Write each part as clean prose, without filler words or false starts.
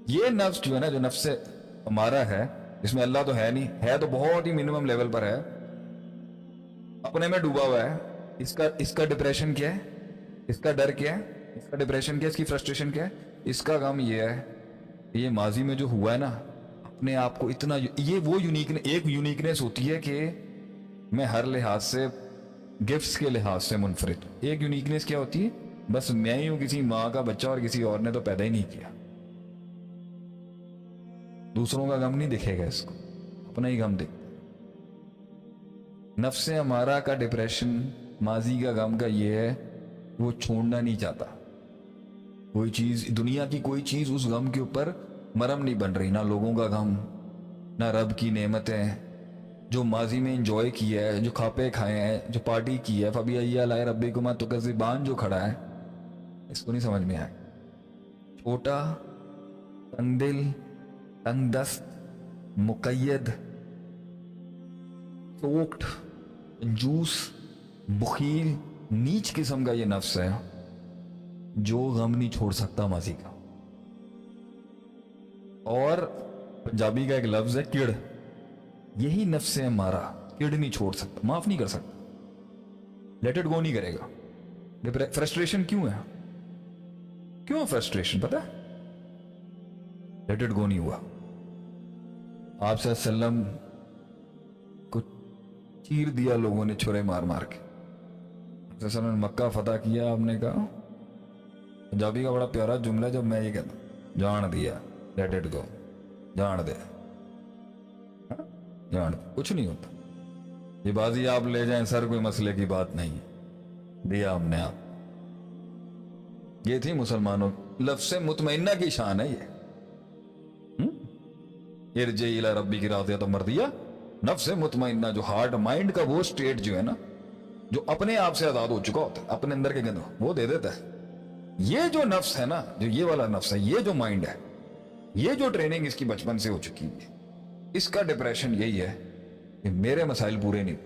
یہ نفس جو ہے نا، جو نفس ہمارا ہے، اس میں اللہ تو ہے نہیں، ہے تو بہت ہی منیمم لیول پر ہے، اپنے میں ڈوبا ہوا ہے. اس کا ڈپریشن کیا ہے؟ اس کا ڈر کیا ہے؟ اس کا ڈپریشن کیا ہے؟ اس کی فرسٹریشن کیا ہے؟ اس کا غم یہ ہے، یہ ماضی میں جو ہوا ہے نا، اپنے آپ کو اتنا، یہ وہ ایک یونیکنیس ہوتی ہے کہ میں ہر لحاظ سے، گفٹس کے لحاظ سے منفرد. ایک یونیکنیس کیا ہوتی ہے؟ بس میں ہی ہوں کسی ماں کا بچہ، اور کسی اور نے تو پیدا ہی نہیں کیا. دوسروں کا غم نہیں دکھے گا اس کو، اپنا ہی غم دکھے. نفس ہمارا کا ڈپریشن، ماضی کا غم کا یہ ہے، وہ چھوڑنا نہیں چاہتا. کوئی چیز، دنیا کی کوئی چیز اس غم کے اوپر مرہم نہیں بن رہی. نہ لوگوں کا غم، نہ رب کی نعمتیں جو ماضی میں انجوائے کیا ہے، جو کھاپے کھائے ہیں، جو پارٹی کی ہے. فَبِأَيِّ آلَاءِ رَبِّكُمَا تُكَذِّبَانِ جو کھڑا ہے، اس کو نہیں سمجھ میں آئے. چھوٹا، تنگ دل، تنگ دست، مقید، چوکٹ، کنجوس، بخیل، نیچ قسم کا یہ نفس ہے جو غم نہیں چھوڑ سکتا ماضی کا. اور پنجابی کا ایک لفظ ہے کڑ، یہی نفس ہے ہمارا. کڑ نہیں چھوڑ سکتا، معاف نہیں کر سکتا، لیٹ اٹ گو نہیں کرے گا. فرسٹریشن کیوں ہے؟ کیوں فرسٹریشن پتہ ہے؟ لیٹ اٹ گو نہیں ہوا. آپ صلی اللہ علیہ وسلم کو چیر دیا لوگوں نے چھرے مار مار کے. صلی اللہ علیہ وسلم نے مکہ فتح کیا. آپ نے کہا، پنجابی کا بڑا پیارا جملہ جب میں یہ کہتا ہوں، جان دیا، لیٹ اٹ گو، جان دے، جان دے، کچھ نہیں ہوتا. یہ بازی آپ لے جائیں سر، کوئی مسئلے کی بات نہیں ہے، دیا ہم نے آپ. یہ تھی مسلمانوں لفظ مطمئنہ کی شان ہے. یہ ارجعی الی ربک راضیۃ مرضیہ، نفس مطمئنہ، جو ہارٹ مائنڈ کا وہ سٹیٹ جو ہے نا، جو اپنے آپ سے آزاد ہو چکا ہوتا ہے، اپنے اندر کے گندوں وہ دے دیتا ہے. یہ جو نفس ہے نا، جو یہ والا نفس ہے، یہ جو مائنڈ ہے، یہ جو ٹریننگ اس کی بچپن سے ہو چکی ہے، اس کا ڈپریشن یہی ہے کہ میرے مسائل پورے نہیں،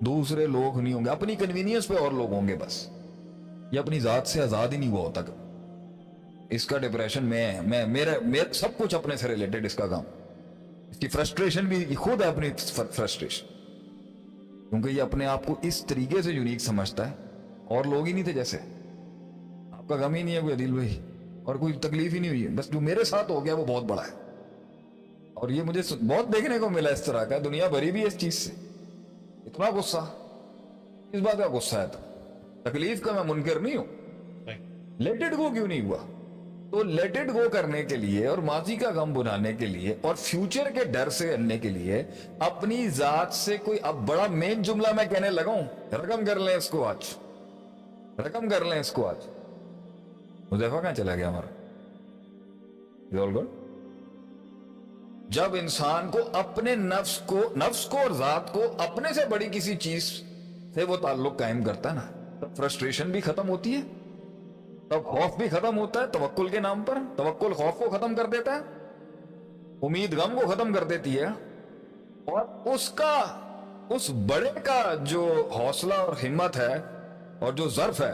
دوسرے لوگ نہیں ہوں گے، اپنی کنوینئنس پہ اور لوگ ہوں گے بس. یہ اپنی ذات سے آزاد ہی نہیں ہوا ہوتا. اس کا ڈپریشن میرا سب کچھ اپنے سے ریلیٹڈ. اس کا کام، اس کی فرسٹریشن بھی خود ہے اپنی فرسٹریشن، کیونکہ یہ اپنے آپ کو اس طریقے سے یونیک سمجھتا ہے. اور لوگ ہی نہیں تھے جیسے آپ کا غم ہی نہیں ہے کوئی عدیل بھائی، اور کوئی تکلیف ہی نہیں ہوئی ہے، بس جو میرے ساتھ ہو گیا وہ بہت بڑا ہے. اور یہ مجھے بہت دیکھنے کو ملا اس طرح کا. دنیا بھری بھی اس چیز سے. اتنا غصہ اس بات کا غصہ ہے، تو تکلیف کا میں منکر نہیں ہوں. لیٹ اٹ گو کیوں نہیں ہوا؟ تو لیٹ اٹ گو کرنے کے لیے، اور ماضی کا غم بنانے کے لیے، اور فیوچر کے ڈر سے کرنے کے لیے، اپنی ذات سے کوئی، اب بڑا مین جملہ میں کہنے لگا ہوں، رقم کر لیں اس کو آج، رقم کر لیں اس کو آج. حذیفہ کہاں چلا گیا ہمارا؟ جب انسان کو اپنے نفس کو اور ذات کو اپنے سے بڑی کسی چیز سے وہ تعلق قائم کرتا ہے نا، تب فرسٹریشن بھی ختم ہوتی ہے، تب خوف بھی ختم ہوتا ہے. توکل کے نام پر توکل خوف کو ختم کر دیتا ہے، امید غم کو ختم کر دیتی ہے. اور اس بڑے کا جو حوصلہ اور ہمت ہے اور جو ظرف ہے،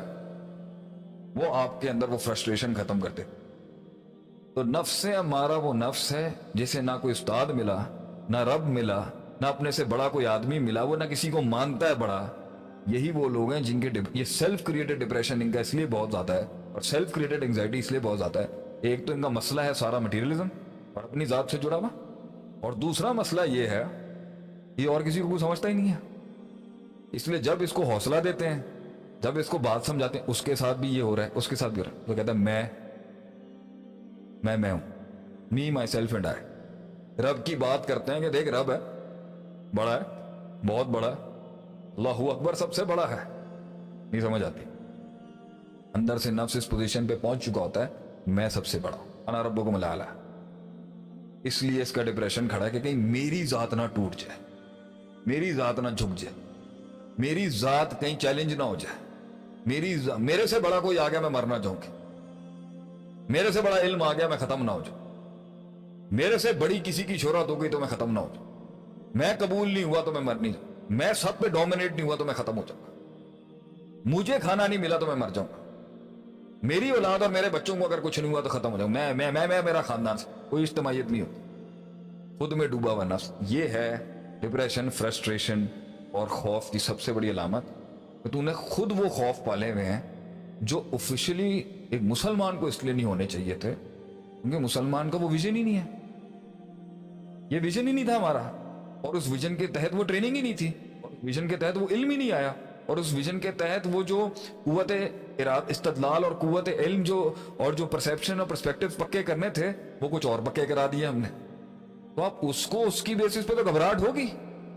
وہ آپ کے اندر وہ فرسٹریشن ختم کر دیتا. تو نفس ہمارا وہ نفس ہے جسے نہ کوئی استاد ملا، نہ رب ملا، نہ اپنے سے بڑا کوئی آدمی ملا، وہ نہ کسی کو مانتا ہے بڑا. یہی وہ لوگ ہیں جن کے یہ سیلف کریٹڈ ڈپریشن ان کا اس لیے بہت زیادہ ہے، اور سیلف کریٹڈ انگزائٹی اس لیے بہت زیادہ ہے. ایک تو ان کا مسئلہ ہے سارا مٹیریلزم اور اپنی ذات سے جڑا ہوا، اور دوسرا مسئلہ یہ ہے یہ اور کسی کو سمجھتا ہی نہیں ہے. اس لیے جب اس کو حوصلہ دیتے ہیں، جب اس کو بات سمجھاتے ہیں، اس کے ساتھ بھی یہ ہو رہا ہے، اس کے ساتھ بھی ہو رہا ہے، تو کہتا ہے میں ہوں، می مائی سیلف اینڈ آئی. رب کی بات کرتے ہیں کہ دیکھ رب ہے، بڑا ہے، بہت بڑا ہے، اللہ اکبر سب سے بڑا ہے. نہیں سمجھ آتی. اندر سے نفس اس پوزیشن پہ پہنچ چکا ہوتا ہے، میں سب سے بڑا ہوں، انا ربکم الاعلی. اس لیے اس کا ڈپریشن کھڑا ہے کہ کہیں میری ذات نہ ٹوٹ جائے، میری ذات نہ جھک جائے، میری ذات کہیں چیلنج نہ ہو جائے. میرے سے بڑا کوئی آ گیا میں مرنا چاہوں گی، میرے سے بڑا علم آ گیا میں ختم نہ ہو جاؤں، میرے سے بڑی کسی کی شہرت ہو گئی تو میں ختم نہ ہو جاؤں، میں قبول نہیں ہوا تو میں مر نہیں جاؤں، میں سب پہ ڈومینیٹ نہیں ہوا تو میں ختم ہو جاؤں گا، مجھے کھانا نہیں ملا تو میں مر جاؤں گا. میری اولاد اور میرے بچوں کو اگر کچھ نہیں ہوا تو ختم ہو جاؤں میں میرا خاندان سے کوئی اجتماعیت نہیں ہوتی. خود میں ڈوبا ہوا نفس, یہ ہے ڈپریشن, فرسٹریشن اور خوف کی سب سے بڑی علامت. کہ تو نے خود وہ خوف پالے ہوئے ہیں جو آفیشلی ایک مسلمان کو اس لیے نہیں ہونے چاہیے تھے, کیونکہ مسلمان کا وہ ویژن ہی نہیں ہے. یہ ویژن ہی نہیں تھا ہمارا, اور اس ویژن کے تحت وہ ٹریننگ ہی نہیں تھی, ویژن کے تحت وہ علم ہی نہیں آیا, اور اس ویژن کے تحت وہ جو قوت استدلال اور قوت علم جو اور جو پرسیپشن اور پرسپیکٹو پکے کرنے تھے وہ کچھ اور پکے کرا دیے ہم نے. تو آپ اس کو اس کی بیسس پہ تو گھبراہٹ ہوگی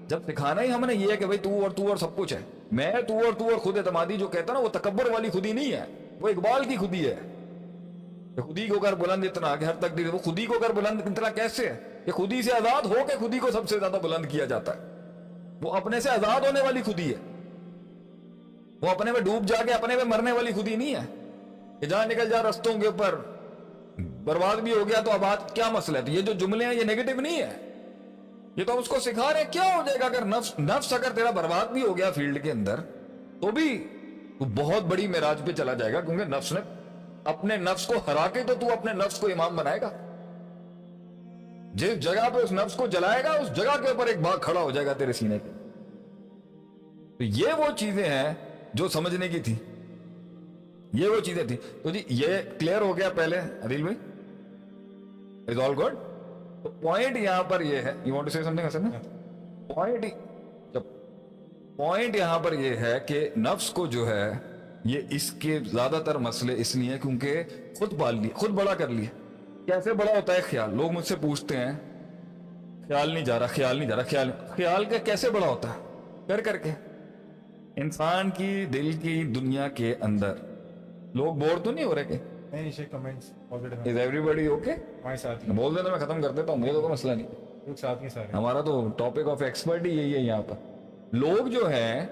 جب دکھانا ہی ہم نے یہ ہے کہ بھائی تو اور سب کچھ ہے. میں تو اور خود اعتمادی جو کہتا نا, وہ تکبر والی خودی نہیں ہے, وہ اقبال کی خودی ہے. خودی کو کر بلند اتنا کہ ہر تک وہ خودی کو کر بلند اتنا کیسے ہے کہ خودی سے آزاد ہو کے خودی کو سب سے زیادہ بلند کیا جاتا ہے. وہ اپنے سے آزاد ہونے والی خودی ہے, وہ اپنے میں ڈوب جا کے اپنے میں مرنے والی خودی نہیں ہے کہ جہاں نکل جا رستوں کے اوپر برباد بھی ہو گیا تو آباد کیا مسئلہ ہے. تو یہ جو جملے ہیں یہ نیگیٹو نہیں ہے, یہ تو اس کو سکھا رہے ہیں کیا ہو جائے گا اگر نفس اگر تیرا برباد بھی ہو گیا فیلڈ کے اندر تو بھی تو بہت بڑی معراج پہ چلا جائے گا, کیونکہ نفس نے اپنے نفس کو ہرا کے تو اپنے نفس کو امام بنائے گا. جس جگہ پہ اس نفس کو جلائے گا اس جگہ کے اوپر ایک باغ کھڑا ہو جائے گا تیرے سینے کے. تو یہ وہ چیزیں ہیں جو سمجھنے کی تھی, یہ وہ چیزیں تھی. تو جی یہ کلیئر ہو گیا پہلے عدیل بھائی, از آل گڈ. تو پوائنٹ یہاں پر یہ ہے, یو وانٹ ٹو سے سم تھنگ حسن, پوائنٹ یہاں پر یہ ہے کہ نفس کو جو ہے یہ اس کے زیادہ تر مسئلے اس لیے کیونکہ خود پال لیے, خود بڑا کر لیے. کیسے بڑا ہوتا ہے خیال؟ لوگ مجھ سے پوچھتے ہیں خیال نہیں جا رہا, خیال کا کیسے بڑا ہوتا ہے؟ کر کے انسان کی دل کی دنیا کے اندر لوگ بور تو نہیں ہو رہے کہ از ایوری بڈی اوکے؟ بول دینا میں ختم کر دیتا ہوں, مجھے تو کوئی مسئلہ نہیں. ہمارا تو ٹاپک آف ایکسپرٹ ہی یہی ہے یہاں پر. لوگ جو ہیں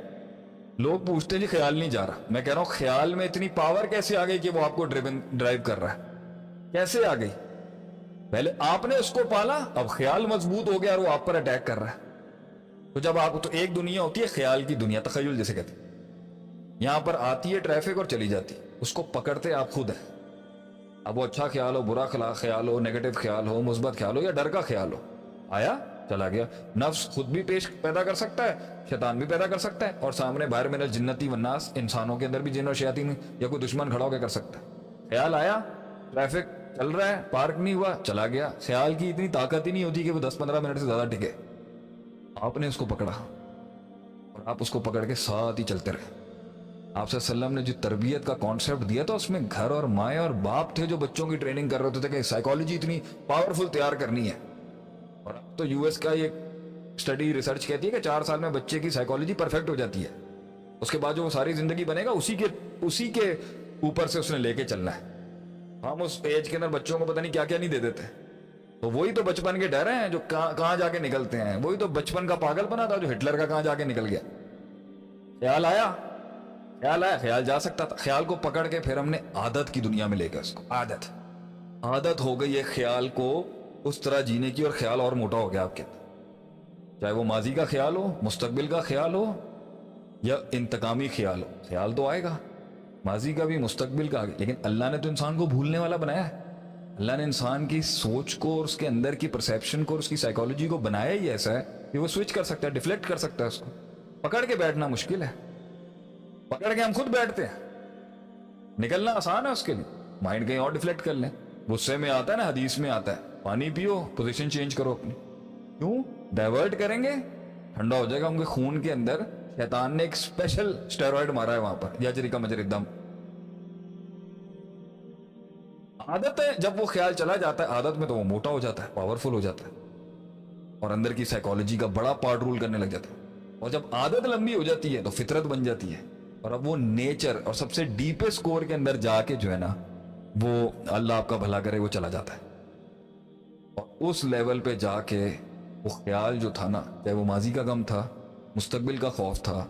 لوگ پوچھتے ہیں جی خیال نہیں جا رہا. میں کہہ رہا ہوں خیال میں اتنی پاور کیسے آ گئی کہ وہ آپ کو ڈرائیو کر رہا ہے؟ کیسے آ گئی؟ پہلے آپ نے اس کو پالا, اب خیال مضبوط ہو گیا اور وہ آپ پر اٹیک کر رہا ہے. تو جب آپ تو ایک دنیا ہوتی ہے خیال کی دنیا, تخیل جیسے کہتے ہیں, یہاں پر آتی ہے ٹریفک اور چلی جاتی, اس کو پکڑتے آپ خود ہیں. اب وہ اچھا خیال ہو, برا خیال ہو, نیگیٹو خیال ہو, مثبت خیال ہو یا ڈر کا خیال ہو, آیا چلا گیا. نفس خود بھی پیدا کر سکتا ہے, شیطان بھی پیدا کر سکتا ہے, اور سامنے باہر من الجنتی والناس, انسانوں کے اندر بھی جن اور شیاطین یا کوئی دشمن کھڑا ہو کے کر سکتا ہے. خیال آیا, ٹریفک چل رہا ہے, پارک نہیں ہوا, چلا گیا. خیال کی اتنی طاقت ہی نہیں ہوتی کہ وہ 10-15 منٹ سے زیادہ ٹکے. آپ نے اس کو پکڑا اور آپ اس کو پکڑ کے ساتھ ہی چلتے رہے. آپ صلی اللہ علیہ وسلم نے جو تربیت کا کانسیپٹ دیا تھا اس میں گھر اور مائیں اور باپ تھے جو بچوں کی ٹریننگ کر رہے ہوتے تھے کہ سائیکالوجی اتنی پاورفل تیار کرنی ہے. اور اب تو یو ایس کا یہ اسٹڈی ریسرچ کہتی ہے کہ 4 سال میں بچے کی سائیکالوجی پرفیکٹ ہو جاتی ہے. اس کے بعد جو وہ ساری زندگی بنے گا اسی کے اوپر سے اس نے لے کے چلنا ہے. ہم اس ایج کے اندر بچوں کو پتہ نہیں کیا کیا نہیں دے دیتے. تو وہی تو بچپن کے ڈر ہیں جو کہاں جا کے نکلتے ہیں. وہی تو بچپن کا پاگل بنا تھا جو ہٹلر کا کہاں جا کے نکل گیا. خیال آیا, خیال جا سکتا تھا. خیال کو پکڑ کے پھر ہم نے عادت کی دنیا میں لے گیا اس کو. عادت ہو گئی ہے خیال کو اس طرح جینے کی, اور خیال اور موٹا ہو گیا آپ کے اندر. چاہے وہ ماضی کا خیال ہو, مستقبل کا خیال ہو یا انتقامی خیال ہو, خیال تو آئے گا ماضی کا بھی مستقبل کا. لیکن اللہ نے تو انسان کو بھولنے والا بنایا ہے. اللہ نے انسان کی سوچ کو اور اس کے اندر کی پرسیپشن کو اور اس کی سائیکالوجی کو بنایا ہی ایسا ہے کہ وہ سوئچ کر سکتا ہے, ڈیفلیکٹ کر سکتا ہے. اس کو پکڑ کے بیٹھنا مشکل ہے. پکڑ کے ہم خود بیٹھتے ہیں, نکلنا آسان ہے اس کے لیے. مائنڈ کہیں اور ڈیفلیکٹ کر لیں. غصے میں آتا ہے نا, حدیث میں آتا ہے پانی پیو, پوزیشن چینج کرو اپنی. کیوں ڈائیورٹ کریں گے, ٹھنڈا ہو جائے گا. ان کے خون کے اندر شیطان نے ایک اسپیشل اسٹیرائڈ مارا ہے وہاں پر, یجری کا مجری دم. عادت ہے, جب وہ خیال چلا جاتا ہے عادت میں تو وہ موٹا ہو جاتا ہے, پاورفل ہو جاتا ہے, اور اندر کی سائیکالوجی کا بڑا پارٹ رول کرنے لگ جاتا ہے. اور جب عادت لمبی ہو جاتی ہے تو فطرت بن جاتی ہے, اور اب وہ نیچر اور سب سے ڈیپسٹ کور کے اندر جا کے جو ہے نا وہ اللہ آپ کا بھلا کرے وہ چلا جاتا ہے. اور اس لیول پہ جا کے وہ خیال جو تھا نا, چاہے وہ ماضی کا غم تھا, مستقبل کا خوف تھا,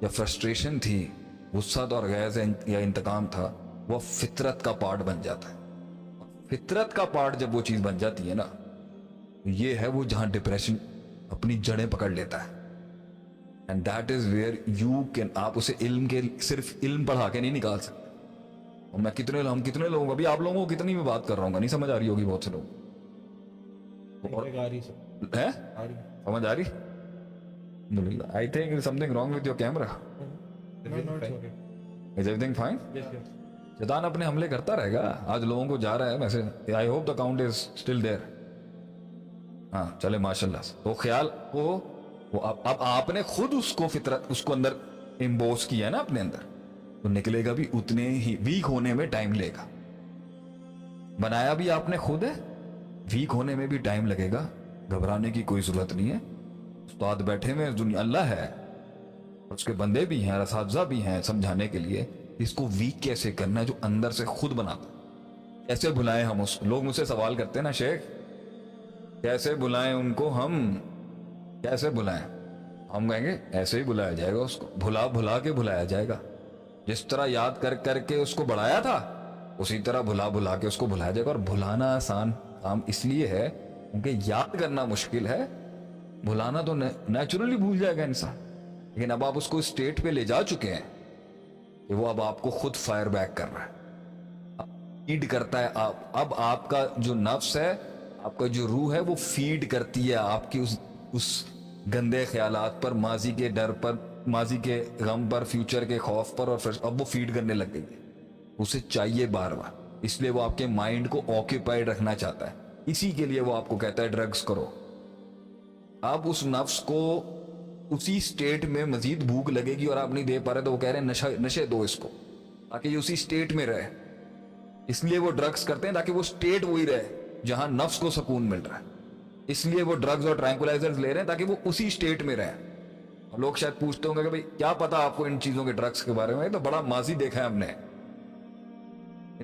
یا فرسٹریشن تھی, غصہ اور غیظ یا انتقام تھا, وہ فطرت کا پارٹ بن جاتا ہے. فطرت کا پارٹ جب وہ چیز بن جاتی ہے نا, یہ ہے وہ جہاں ڈپریشن اپنی جڑیں پکڑ لیتا ہے. And that is where you can, آپ اسے علم کے صرف علم پڑھا کے نہیں نکال سکتے. اور میں ہم کتنے لوگوں ابھی آپ لوگوں کو کتنی میں بات کر رہا ہوں گا, نہیں سمجھ آ رہی ہوگی بہت سے لوگ, اور ہے سمجھ آ رہی. I think there's something wrong with your camera. Is everything fine? شیطان اپنے حملے کرتا رہے گا, آج لوگوں کو جا رہا ہے ویسے. I hope the count is still there. ہاں چلے ماشاءاللہ. تو خیال کو اب آپ نے خود اس کو فطرت اس کو اندر امبوس کیا ہے نا اپنے اندر, تو نکلے گا بھی اتنے ہی, ویک ہونے میں ٹائم لے گا. بنایا بھی آپ نے خود ہے, ویک ہونے میں بھی ٹائم لگے گا. گھبرانے کی کوئی ضرورت نہیں ہے. استاد بیٹھے ہوئے دنیا اللہ ہے, اس کے بندے بھی ہیں, اساتذہ بھی ہیں سمجھانے کے لیے اس کو ویک کیسے کرنا ہے, جو اندر سے خود بناتا. کیسے بلائیں ہم اس, لوگ مجھ سے سوال کرتے ہیں نا شیخ کیسے بلائیں ان کو, ہم کیسے بلائیں؟ ہم کہیں گے ایسے ہی بلایا جائے گا اس کو, بھلا بھلا کے بلایا جائے گا. جس طرح یاد کر کر کے اس کو بڑھایا تھا اسی طرح بھلا بھلا کے اس کو بھلایا جائے گا. اور بھلانا آسان کام اس لیے ہے کیونکہ یاد کرنا مشکل ہے, بھلانا تو نیچرلی بھول جائے گا انسان. لیکن اب آپ اس کو اسٹیٹ پہ لے جا چکے ہیں کہ وہ اب آپ کو خود فائر بیک کر رہا ہے, فیڈ کرتا ہے. اب آپ کا جو نفس ہے, آپ کا جو روح ہے, وہ فیڈ کرتی ہے آپ کی اس گندے خیالات پر, ماضی کے ڈر پر, ماضی کے غم پر, فیوچر کے خوف پر, اور اب وہ فیڈ کرنے لگ گئی ہے. اسے چاہیے بار بار, اس لیے وہ آپ کے مائنڈ کو آکیپائڈ رکھنا چاہتا ہے. اسی کے لیے وہ آپ کو کہتا ہے ڈرگز کرو. آپ اس نفس کو اسی سٹیٹ میں مزید بھوک لگے گی اور آپ نہیں دے پا رہے, تو وہ کہہ رہے ہیں نشے دو اس کو تاکہ یہ اسی سٹیٹ میں رہے. اس لیے وہ ڈرگز کرتے ہیں تاکہ وہ سٹیٹ وہی رہے جہاں نفس کو سکون مل رہا ہے. اس لیے وہ ڈرگز اور ٹرینکولائزرز لے رہے ہیں تاکہ وہ اسی سٹیٹ میں رہے. اور لوگ شاید پوچھتے ہوں گے کہ بھئی کیا پتا آپ کو ان چیزوں کے ڈرگز کے بارے میں, تو بڑا ماضی دیکھا ہے ہم نے.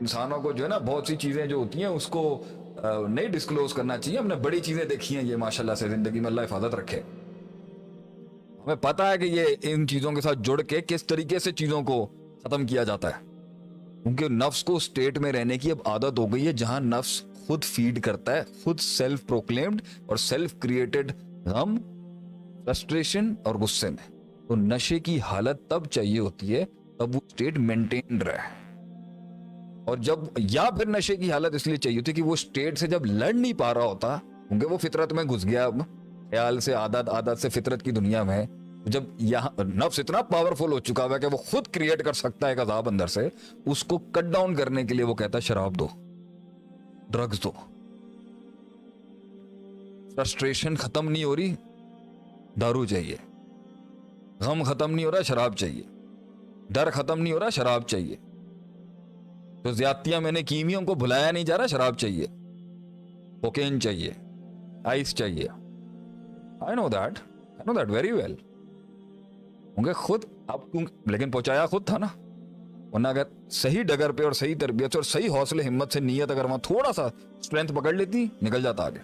انسانوں کو جو ہے نا بہت سی چیزیں جو ہوتی ہیں اس کو نہیں ڈسکلوز کرنا چاہیے. ہم نے بڑی چیزیں دیکھی ہیں یہ ماشاءاللہ سے, زندگی میں اللہ حفاظت رکھے. ہمیں پتا ہے کہ یہ ان چیزوں کے ساتھ جڑ کے کس طریقے سے چیزوں کو ختم کیا جاتا ہے, کیونکہ نفس کو اسٹیٹ میں رہنے کی اب عادت ہو گئی ہے جہاں نفس خود فیڈ کرتا ہے, خود سیلف پروکلیمڈ اور سیلف کریٹڈ غم, فرسٹریشن اور غصے میں. تو نشے کی حالت تب چاہیے ہوتی ہے تب وہ اسٹیٹ مینٹین رہے. اور جب یا پھر نشے کی حالت اس لیے چاہیے ہوتی ہے کہ وہ اسٹیٹ سے جب لڑ نہیں پا رہا ہوتا, کیونکہ وہ فطرت میں گھس گیا, اب خیال سے عادت سے فطرت کی دنیا میں, جب یہاں نفس اتنا پاورفل ہو چکا ہوا ہے کہ وہ خود کریٹ کر سکتا ہے ایک عذاب اندر سے, اس کو کٹ ڈاؤن کرنے کے لیے وہ کہتا ہے شراب دو, ڈرگز دو. فرسٹریشن ختم نہیں ہو رہی, دارو چاہیے. غم ختم نہیں ہو رہا, شراب چاہیے. ڈر ختم نہیں ہو رہا, شراب چاہیے. تو زیادتیاں میں نے کی ان کو بھلایا نہیں جا رہا, شراب چاہیے. کوکین چاہیے, آئس چاہیے. I know that very well. ہوں خود اب لیکن پہنچایا خود تھا نا, ورنہ اگر صحیح ڈگر پہ اور صحیح تربیت اور صحیح حوصلے ہمت سے نیت اگر وہاں تھوڑا سا اسٹرینتھ پکڑ لیتی, نکل جاتا آگے.